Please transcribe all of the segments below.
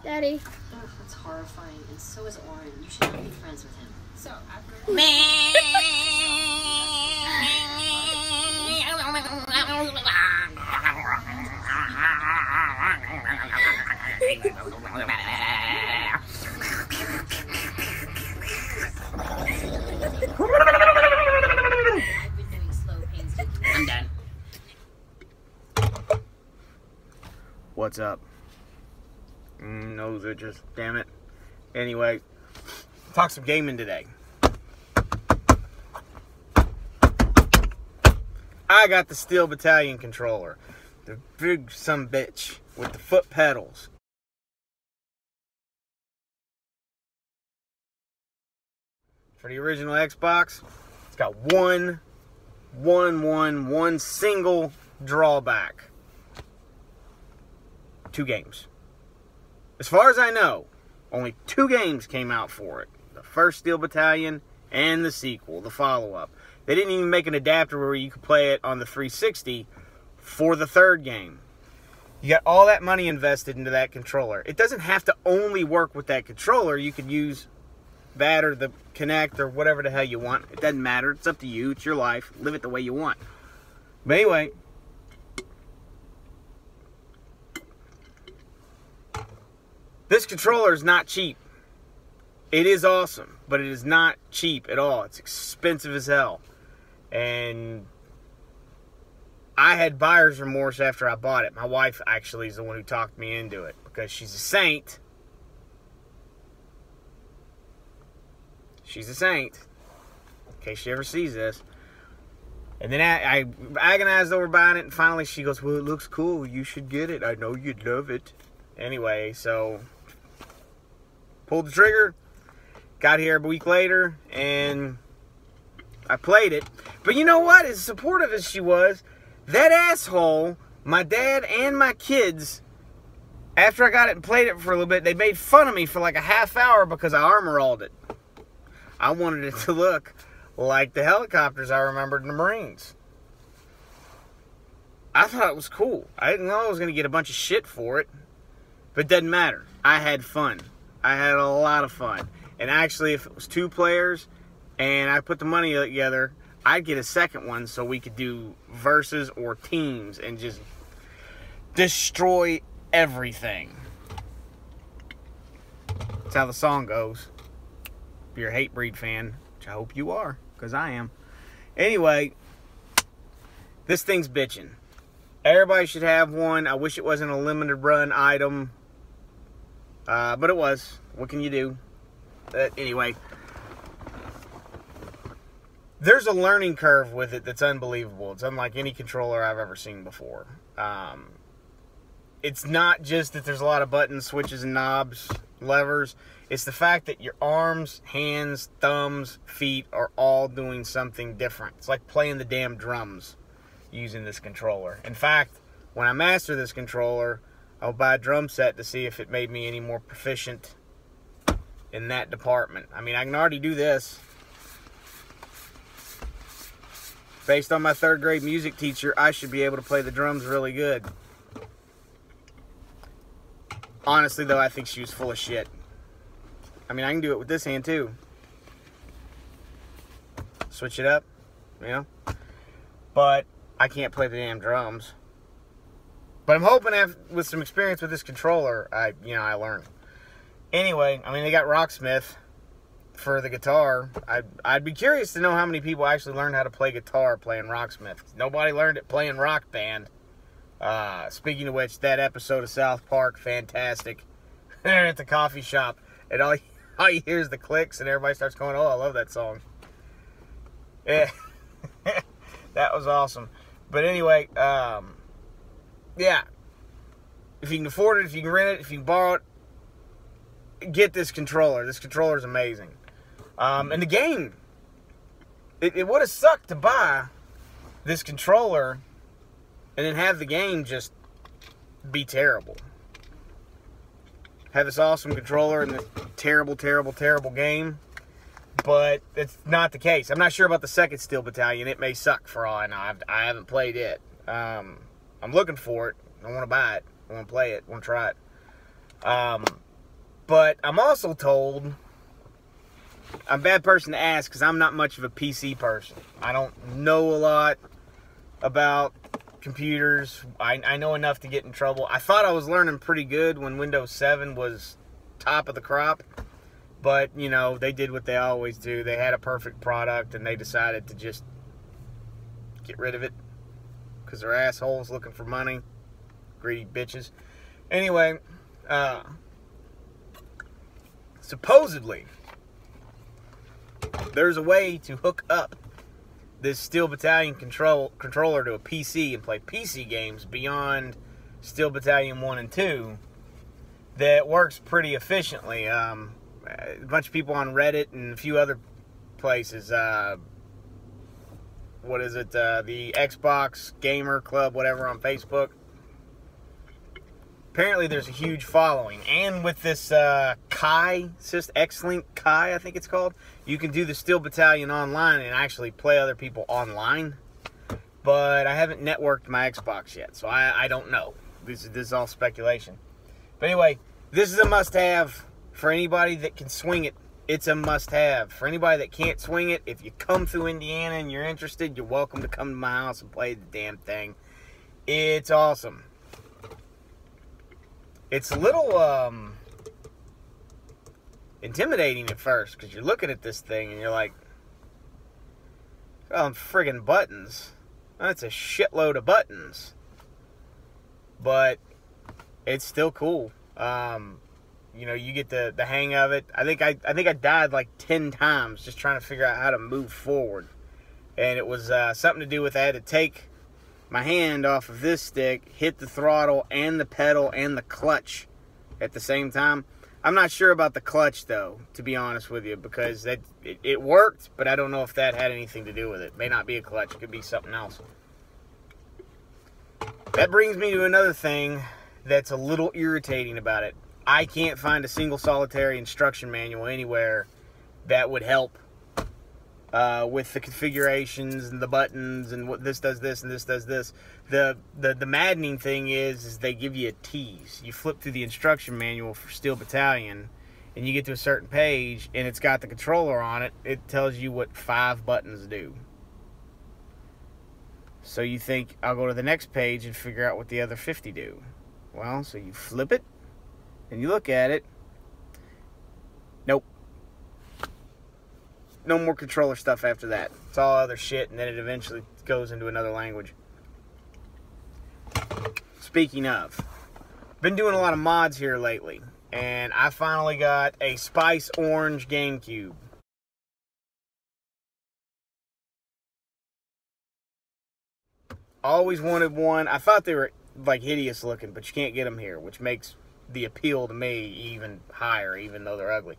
Daddy. Ugh, that's horrifying. And so is Oren. You should not be friends with him. So, after... I'm done. What's up? Nose itches, damn it. Anyway, talk some gaming today. I got the Steel Battalion controller. The big sumbitch with the foot pedals. For the original Xbox, it's got one single drawback. 2 games. As far as I know, only 2 games came out for it. The first Steel Battalion and the sequel, the follow-up. They didn't even make an adapter where you could play it on the 360 for the 3rd game. You got all that money invested into that controller. It doesn't have to only work with that controller. You could use that or the Kinect or whatever the hell you want. It doesn't matter. It's up to you. It's your life. Live it the way you want. But anyway, this controller is not cheap. It is awesome, but it is not cheap at all. It's expensive as hell. And I had buyer's remorse after I bought it. My wife actually is the one who talked me into it because she's a saint. She's a saint, in case she ever sees this. And then I agonized over buying it, and finally she goes, well, it looks cool. You should get it. I know you'd love it. Anyway, so pulled the trigger, got here a week later, and I played it. But you know what? As supportive as she was, that asshole, my dad and my kids, after I got it and played it for a little bit, they made fun of me for like a half hour because I armor-alled it. I wanted it to look like the helicopters I remembered in the Marines. I thought it was cool. I didn't know I was going to get a bunch of shit for it. But it doesn't matter. I had fun. I had a lot of fun. And actually, if it was 2 players and I put the money together, I'd get a second one so we could do versus or teams and just destroy everything. That's how the song goes. If you're a Hatebreed fan, which I hope you are, because I am. Anyway, this thing's bitching. Everybody should have one. I wish it wasn't a limited run item. But it was. What can you do? Anyway, there's a learning curve with it that's unbelievable. It's unlike any controller I've ever seen before. It's not just that there's a lot of buttons, switches, and knobs, levers. It's the fact that your arms, hands, thumbs, feet are all doing something different. It's like playing the damn drums using this controller. In fact, when I master this controller, I'll buy a drum set to see if it made me any more proficient in that department. I mean, I can already do this. Based on my 3rd grade music teacher, I should be able to play the drums really good. Honestly, though, I think she was full of shit. I mean, I can do it with this hand, too. Switch it up, you know? But I can't play the damn drums. But I'm hoping with some experience with this controller, I learn. Anyway, I mean, they got Rocksmith for the guitar. I'd be curious to know how many people actually learned how to play guitar playing Rocksmith. Nobody learned it playing Rock Band. Speaking of which, that episode of South Park, fantastic. They're at the coffee shop, and all you hear is the clicks, and everybody starts going, oh, I love that song. Yeah, that was awesome. But anyway, yeah, if you can afford it, if you can rent it, if you can borrow it, get this controller. This controller is amazing. And the game, it would have sucked to buy this controller and then have the game just be terrible. Have this awesome controller and this terrible, terrible, terrible game. But it's not the case. I'm not sure about the second Steel Battalion. It may suck for all I know. I haven't played it. I'm looking for it. I want to buy it. I want to play it. I want to try it. But I'm also told, I'm a bad person to ask because I'm not much of a PC person. I don't know a lot about computers. I know enough to get in trouble. I thought I was learning pretty good when Windows 7 was top of the crop. But, you know, they did what they always do. They had a perfect product and they decided to just get rid of it because they're assholes looking for money. Greedy bitches. Anyway, supposedly, there's a way to hook up this Steel Battalion controller to a PC and play PC games beyond Steel Battalion 1 and 2 that works pretty efficiently. A bunch of people on Reddit and a few other places, what is it, the Xbox Gamer Club, whatever, on Facebook. Apparently there's a huge following, and with this Kai, X-Link Kai, I think it's called, you can do the Steel Battalion online and actually play other people online. But I haven't networked my Xbox yet, so I don't know. This is all speculation. But anyway, this is a must-have for anybody that can swing it. It's a must-have. For anybody that can't swing it, if you come through Indiana and you're interested, you're welcome to come to my house and play the damn thing. It's awesome. It's a little intimidating at first because you're looking at this thing and you're like, oh, friggin' buttons. That's a shitload of buttons. But it's still cool. You know, you get the hang of it. I think I died like 10 times just trying to figure out how to move forward. And it was something to do with I had to take my hand off of this stick, hit the throttle and the pedal and the clutch at the same time. I'm not sure about the clutch, though, to be honest with you, because it worked, but I don't know if that had anything to do with it. It may not be a clutch. It could be something else. That brings me to another thing that's a little irritating about it. I can't find a single solitary instruction manual anywhere that would help with the configurations and the buttons and what this does this and this does this. The maddening thing is they give you a tease. You flip through the instruction manual for Steel Battalion and you get to a certain page and it's got the controller on it. It tells you what 5 buttons do. So you think, I'll go to the next page and figure out what the other 50 do. Well, so you flip it and you look at it. Nope. No more controller stuff after that. It's all other shit, and then it eventually goes into another language. Speaking of, been doing a lot of mods here lately, and I finally got a Spice Orange GameCube. Always wanted one. I thought they were like hideous looking, but you can't get them here, which makes the appeal to me even higher, even though they're ugly.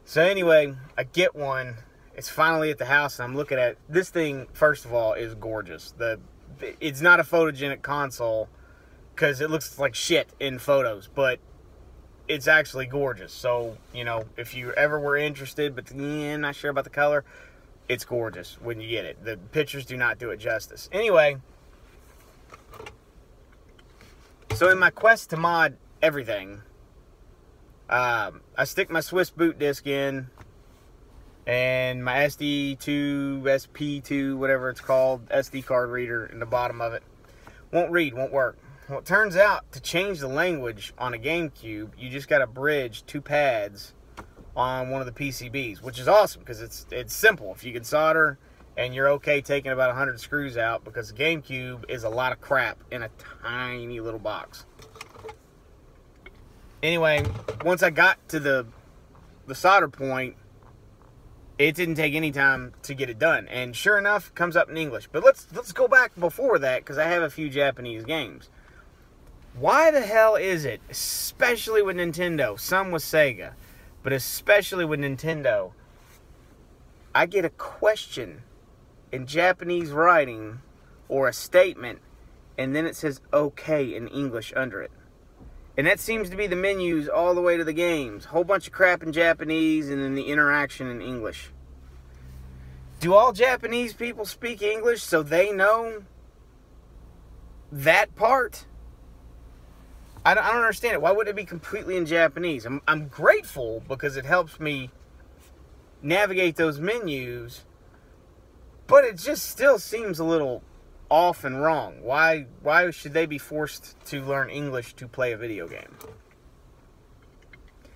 So anyway, I get one. It's finally at the house, and I'm looking at it. This thing, first of all, is gorgeous. It's not a photogenic console because it looks like shit in photos, but it's actually gorgeous. So, you know, if you ever were interested, but not sure about the color, it's gorgeous when you get it. The pictures do not do it justice. Anyway, so in my quest to mod everything, I stick my Swiss boot disc in and my SD2, SP2, whatever it's called, SD card reader in the bottom of it. Won't read, won't work. Well, it turns out to change the language on a GameCube, you just got to bridge 2 pads on one of the PCBs, which is awesome because it's simple. If you can solder and you're okay taking about 100 screws out, because the GameCube is a lot of crap in a tiny little box. Anyway, once I got to the solder point, it didn't take any time to get it done. And sure enough, it comes up in English. But let's go back before that, because I have a few Japanese games. Why the hell is it, especially with Nintendo, some with Sega, but especially with Nintendo, I get a question in Japanese writing or a statement, and then it says okay in English under it? And that seems to be the menus all the way to the games. Whole bunch of crap in Japanese and then the interaction in English. Do all Japanese people speak English so they know that part? I don't understand it. Why would it be completely in Japanese? I'm grateful because it helps me navigate those menus, but it just still seems a little off and wrong. Why should they be forced to learn English to play a video game?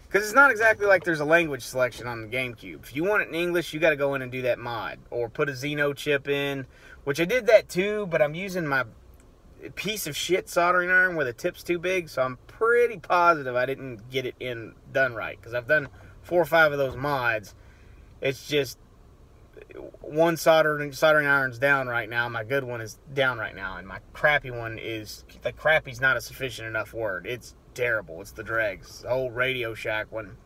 Because it's not exactly like there's a language selection on the GameCube. If you want it in English, you got to go in and do that mod. Or put a Xeno chip in, which I did that too, but I'm using my piece of shit soldering iron where the tip's too big, so I'm pretty positive I didn't get it done right. Because I've done 4 or 5 of those mods. It's just one soldering iron's down right now. My good one is down right now. And my crappy one is... The crappy's not a sufficient enough word. It's terrible. It's the dregs. The old Radio Shack one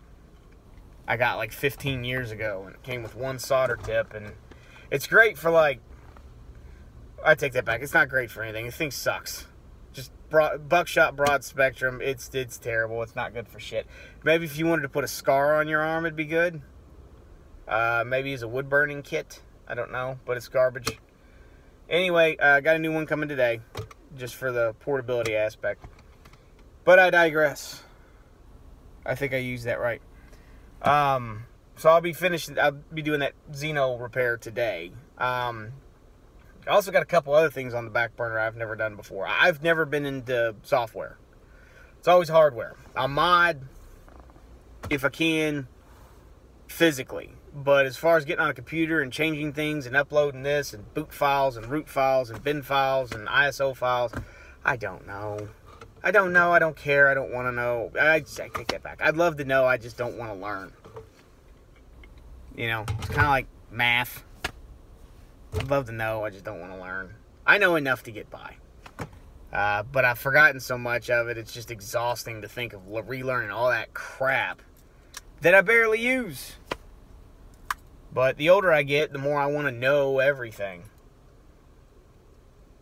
I got like 15 years ago, and it came with one solder tip, and it's great for like, I take that back, it's not great for anything. The thing sucks. Just buckshot broad spectrum. It's terrible. It's not good for shit. Maybe if you wanted to put a scar on your arm, it'd be good. Maybe as a wood burning kit. I don't know, but it's garbage. Anyway, I got a new one coming today, just for the portability aspect. But I digress. I think I used that right. So I'll be doing that Xeno repair today. I also got a couple other things on the back burner I've never done before. I've never been into software. It's always hardware. I'll mod, if I can, physically. But as far as getting on a computer and changing things and uploading this and boot files and root files and bin files and ISO files, I don't know. I don't know. I don't care. I don't want to know. I take that back. I'd love to know. I just don't want to learn. You know, it's kind of like math. I'd love to know. I just don't want to learn. I know enough to get by. But I've forgotten so much of it. It's just exhausting to think of relearning all that crap that I barely use. But the older I get, the more I want to know everything.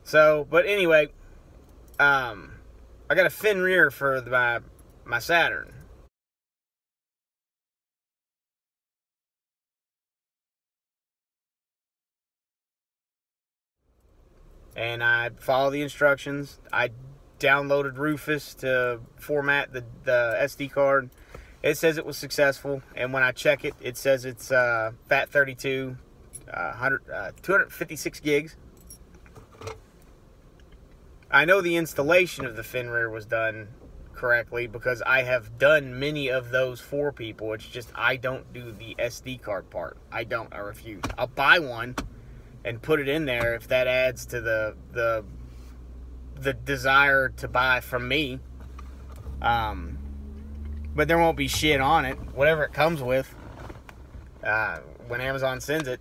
So, but anyway, I got a fin rear for my Saturn. And I followed the instructions. I downloaded Rufus to format the SD card. It says it was successful. And when I check it, it says it's FAT32, 256 gigs. I know the installation of the fin rear was done correctly because I have done many of those for people. It's just I don't do the SD card part. I refuse. I'll buy one and put it in there if that adds to the desire to buy from me. But there won't be shit on it. Whatever it comes with, when Amazon sends it,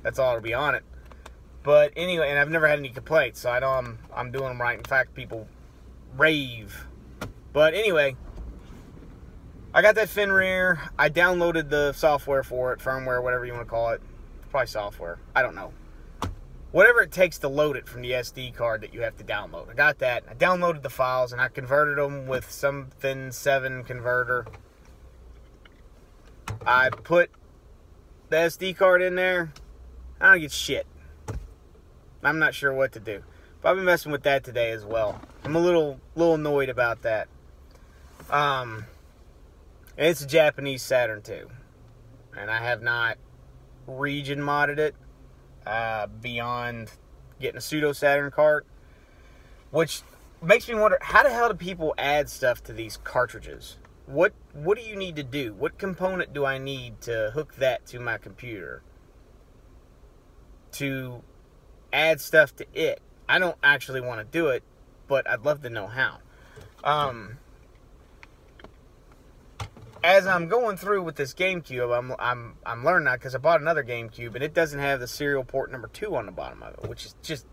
that's all that'll be on it. But anyway, and I've never had any complaints, so I know I'm doing them right. In fact, people rave. But anyway, I got that fin rear. I downloaded the software for it, firmware, whatever you want to call it. Probably software. I don't know. Whatever it takes to load it from the SD card that you have to download. I got that. I downloaded the files, and I converted them with some Thin 7 converter. I put the SD card in there. I don't get shit. I'm not sure what to do. But I've been messing with that today as well. I'm a little annoyed about that. And it's a Japanese Saturn II. And I have not region modded it beyond getting a pseudo Saturn cart. Which makes me wonder, how the hell do people add stuff to these cartridges? What do you need to do? What component do I need to hook that to my computer to add stuff to it? I don't actually want to do it, but I'd love to know how. As I'm going through with this GameCube, I'm learning that because I bought another GameCube and it doesn't have the serial port number 2 on the bottom of it, which is just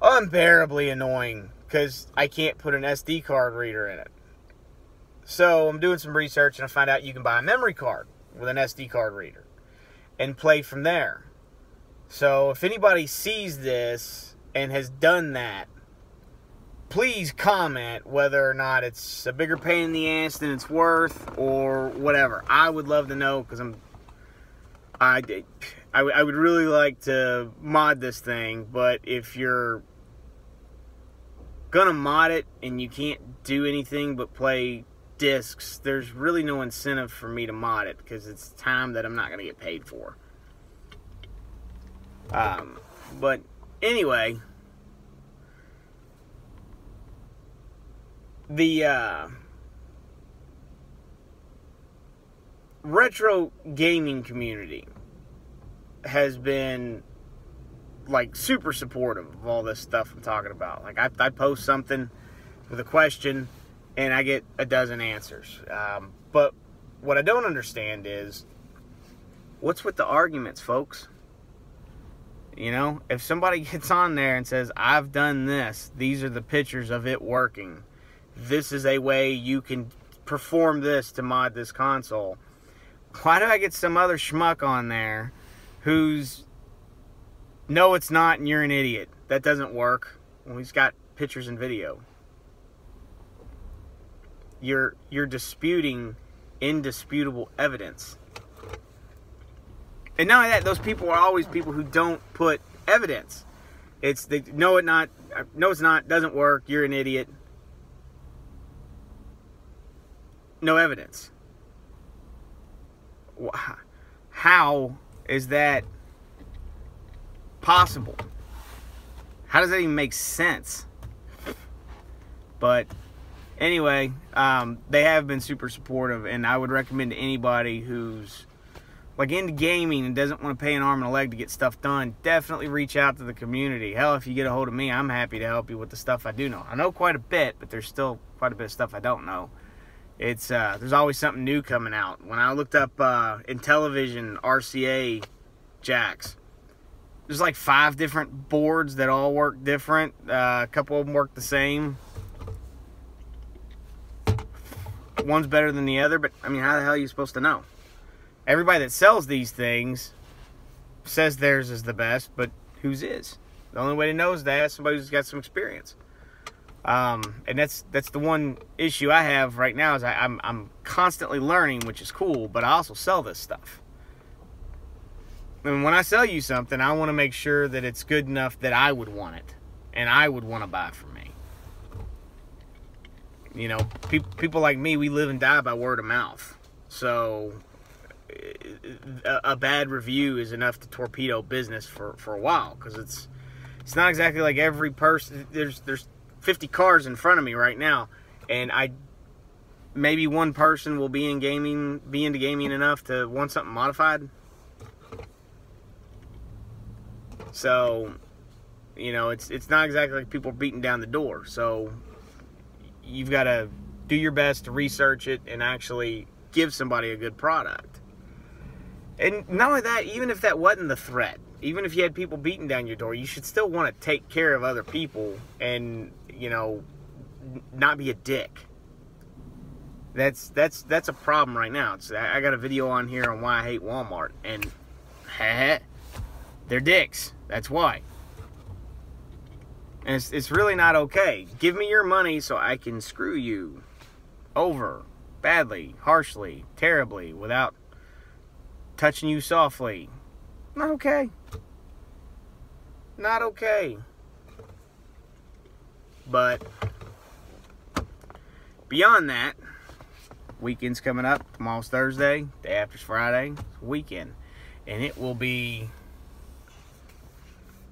unbearably annoying because I can't put an SD card reader in it. So I'm doing some research and I find out you can buy a memory card with an SD card reader and play from there. So if anybody sees this and has done that, please comment whether or not it's a bigger pain in the ass than it's worth or whatever. I would love to know because I would really like to mod this thing, but if you're gonna mod it and you can't do anything but play discs, there's really no incentive for me to mod it because it's time that I'm not gonna get paid for. But anyway, the retro gaming community has been like super supportive of all this stuff I'm talking about. Like I post something with a question and I get a dozen answers. But what I don't understand is what's with the arguments, folks? You know, if somebody gets on there and says, I've done this, these are the pictures of it working, this is a way you can perform this to mod this console, why do I get some other schmuck on there who's, no it's not and you're an idiot, that doesn't work? Well, he's got pictures and video. You're disputing indisputable evidence. And not only that, those people are always people who don't put evidence. It's they no it's not, doesn't work, you're an idiot. No evidence. How is that possible? How does that even make sense? But anyway, they have been super supportive, and I would recommend to anybody who's like into gaming and doesn't want to pay an arm and a leg to get stuff done, definitely reach out to the community. Hell, if you get a hold of me, I'm happy to help you with the stuff I do know. I know quite a bit, but there's still quite a bit of stuff I don't know. It's there's always something new coming out. When I looked up Intellivision RCA jacks, there's like 5 different boards that all work different. A couple of them work the same. One's better than the other, but I mean, how the hell are you supposed to know? Everybody that sells these things says theirs is the best, but whose is? The only way to know is that somebody who's got some experience. And that's the one issue I have right now is I'm constantly learning, which is cool, but I also sell this stuff. And when I sell you something, I want to make sure that it's good enough that I would want it, and I would want to buy it from me. You know, people like me, we live and die by word of mouth. So a bad review is enough to torpedo business for a while, because it's not exactly like every person. There's 50 cars in front of me right now, and maybe one person will be into gaming enough to want something modified. So, you know, it's not exactly like people beating down the door. So you've got to do your best to research it and actually give somebody a good product. And not only that, even if that wasn't the threat, even if you had people beating down your door, you should still want to take care of other people and, you know, not be a dick. That's a problem right now. I got a video on here on why I hate Walmart, and they're dicks. That's why. And it's really not okay. Give me your money so I can screw you over badly, harshly, terribly, without touching you softly. Not okay. Not okay. But beyond that, weekend's coming up. Tomorrow's Thursday. Day after's Friday. It's weekend. And it will be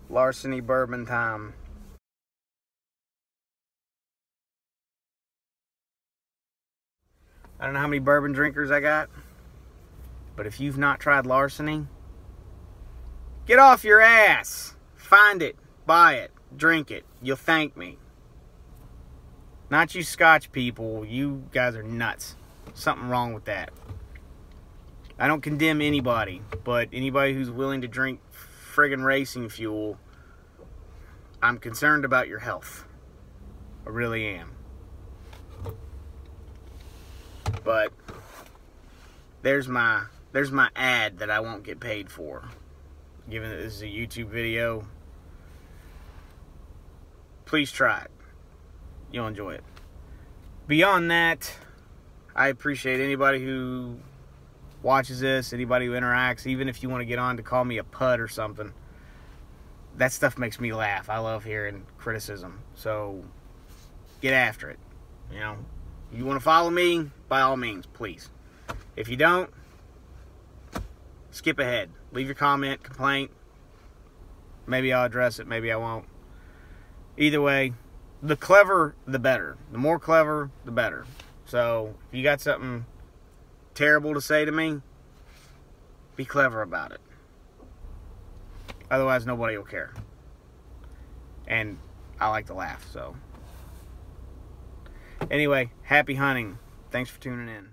larceny bourbon time. I don't know how many bourbon drinkers I got, but if you've not tried larceny, get off your ass. Find it, buy it, drink it. You'll thank me. Not you Scotch people. You guys are nuts. Something wrong with that. I don't condemn anybody, but anybody who's willing to drink friggin' racing fuel, I'm concerned about your health. I really am. But there's my ad that I won't get paid for. Given that this is a YouTube video, please try it. You'll enjoy it. Beyond that, I appreciate anybody who watches this, anybody who interacts, even if you want to get on to call me a pud or something. That stuff makes me laugh. I love hearing criticism. So get after it. You know, you want to follow me, by all means, please. If you don't, skip ahead. Leave your comment, complaint. Maybe I'll address it, maybe I won't. Either way, the clever, the better. The more clever, the better. So, if you got something terrible to say to me, be clever about it. Otherwise, nobody will care. And I like to laugh, so. Anyway, happy hunting. Thanks for tuning in.